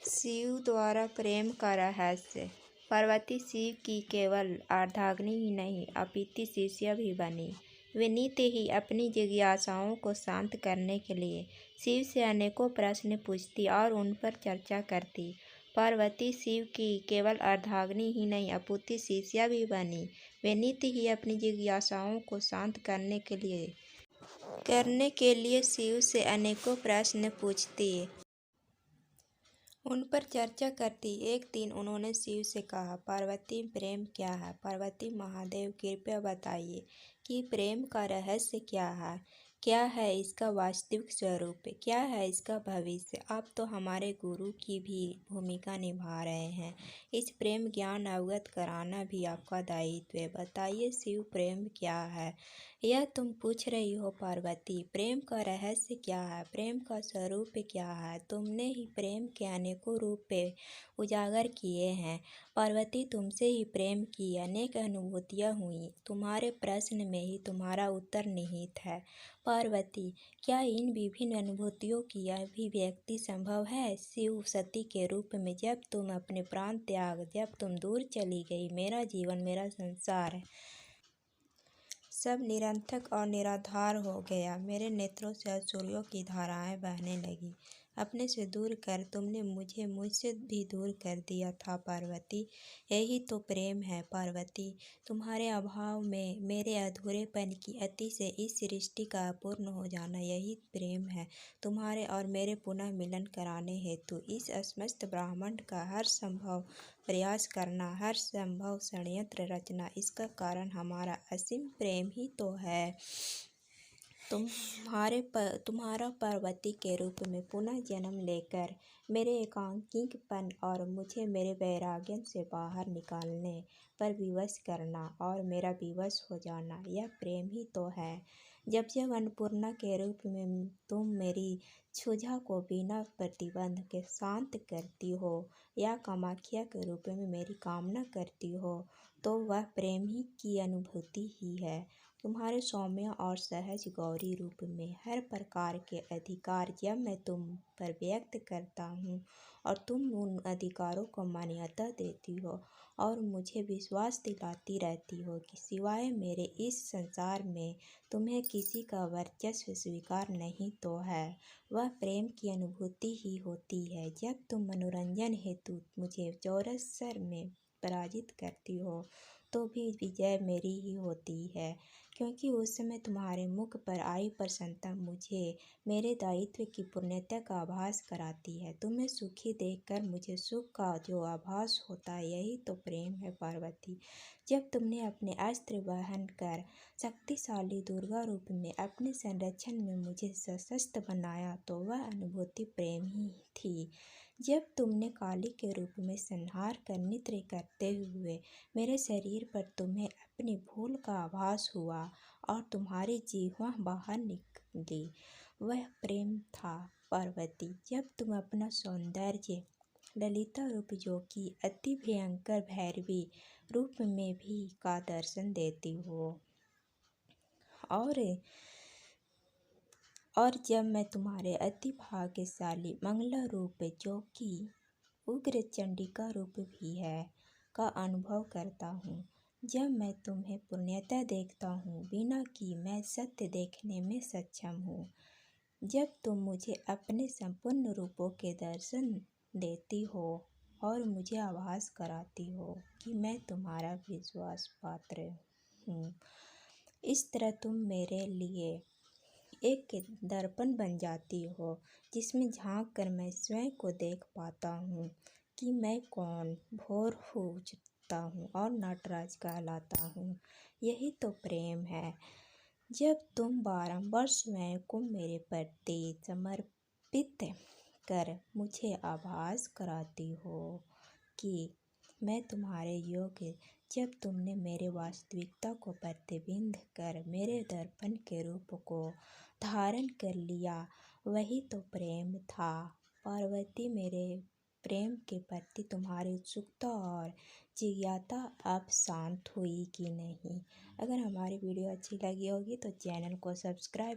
शिव द्वारा प्रेम का रहस्य। पार्वती शिव की केवल अर्धांगिनी ही नहीं अपितु शिष्या भी बनी। वे नित्य ही अपनी जिज्ञासाओं को शांत करने के लिए शिव से अनेकों प्रश्न पूछती और उन पर चर्चा करती। पार्वती शिव की केवल अर्धांगिनी ही नहीं अपितु शिष्या भी बनी। वे नित्य ही अपनी जिज्ञासाओं को शांत करने के लिए शिव से अनेकों प्रश्न पूछती, उन पर चर्चा करती। एक दिन उन्होंने शिव से कहा, पार्वती प्रेम क्या है? पार्वती महादेव कृपया बताइए कि प्रेम का रहस्य क्या है इसका वास्तविक स्वरूप, क्या है इसका भविष्य। आप तो हमारे गुरु की भी भूमिका निभा रहे हैं, इस प्रेम ज्ञान अवगत कराना भी आपका दायित्व है। बताइए शिव, प्रेम क्या है? यह तुम पूछ रही हो पार्वती, प्रेम का रहस्य क्या है, प्रेम का स्वरूप क्या है? तुमने ही प्रेम के अनेकों रूप उजागर किए हैं पार्वती। तुमसे ही प्रेम की अनेक अनुभूतियाँ हुई। तुम्हारे प्रश्न में ही तुम्हारा उत्तर निहित है पार्वती। क्या इन विभिन्न अनुभूतियों की अभिव्यक्ति संभव है? शिव सती के रूप में जब तुम अपने प्राण त्याग, जब तुम दूर चली गई, मेरा जीवन, मेरा संसार सब निरर्थक और निराधार हो गया। मेरे नेत्रों से आंसुओं की धाराएं बहने लगी। अपने से दूर कर तुमने मुझे मुझसे भी दूर कर दिया था पार्वती। यही तो प्रेम है पार्वती। तुम्हारे अभाव में मेरे अधूरेपन की अति से इस सृष्टि का अपूर्ण हो जाना, यही प्रेम है। तुम्हारे और मेरे पुनः मिलन कराने हेतु इस समस्त ब्रह्मांड का हर संभव प्रयास करना, हर संभव षड्यंत्र रचना, इसका कारण हमारा असीम प्रेम ही तो है। तुम्हारा पार्वती के रूप में पुनः जन्म लेकर मेरे एकांकीपन और मुझे मेरे वैराग्य से बाहर निकालने पर विवश करना और मेरा विवश हो जाना, यह प्रेम ही तो है। जब अन्नपूर्णा के रूप में तुम मेरी क्षुधा को बिना प्रतिबंध के शांत करती हो या कामाख्या के रूप में मेरी कामना करती हो, तो वह प्रेम ही की अनुभूति ही है। तुम्हारे सौम्य और सहज गौरी रूप में हर प्रकार के अधिकार जब मैं तुम पर व्यक्त करता हूँ और तुम उन अधिकारों को मान्यता देती हो और मुझे विश्वास दिलाती रहती हो कि सिवाय मेरे इस संसार में तुम्हें किसी का वर्चस्व स्वीकार नहीं तो है, वह प्रेम की अनुभूति ही होती है। जब तुम मनोरंजन हेतु मुझे चौरसर में पराजित करती हो तो भी विजय मेरी ही होती है, क्योंकि उस समय तुम्हारे मुख पर आई प्रसन्नता मुझे मेरे दायित्व की पूर्णता का आभास कराती है। तुम्हें सुखी देखकर मुझे सुख का जो आभास होता है, यही तो प्रेम है पार्वती। जब तुमने अपने अस्त्र वहन कर शक्तिशाली दुर्गा रूप में अपने संरक्षण में मुझे सशक्त बनाया, तो वह अनुभूति प्रेम ही थी। जब तुमने काली के रूप में संहार कर नृत्य करते हुए मेरे शरीर पर तुम्हें अपनी भूल का आभास हुआ और तुम्हारी जीवा बाहर निकली, वह प्रेम था पार्वती। जब तुम अपना सौंदर्य ललिता रूप, जो कि अति भयंकर भैरवी रूप में भी का दर्शन देती हो, और जब मैं तुम्हारे अति भाग्यशाली मंगला रूप, जो कि उग्र चंडिका रूप भी है, का अनुभव करता हूँ, जब मैं तुम्हें पूर्णतः देखता हूँ बिना कि मैं सत्य देखने में सक्षम हूँ, जब तुम मुझे अपने संपूर्ण रूपों के दर्शन देती हो और मुझे आभास कराती हो कि मैं तुम्हारा विश्वास पात्र हूँ, इस तरह तुम मेरे लिए एक दर्पण बन जाती हो जिसमें झांक कर मैं स्वयं को देख पाता हूँ कि मैं कौन भोर हो चुका हूँ और नटराज कहलाता हूँ। यही तो प्रेम है। जब तुम बारंबार स्वयं को मेरे प्रति समर्पित कर मुझे आभास कराती हो कि मैं तुम्हारे योग्य, जब तुमने मेरे वास्तविकता को प्रतिबिंब कर मेरे दर्पण के रूप को धारण कर लिया, वही तो प्रेम था पार्वती। मेरे प्रेम के प्रति तुम्हारी उत्सुकता और जिज्ञासा अब शांत हुई कि नहीं? अगर हमारी वीडियो अच्छी लगी होगी तो चैनल को सब्सक्राइब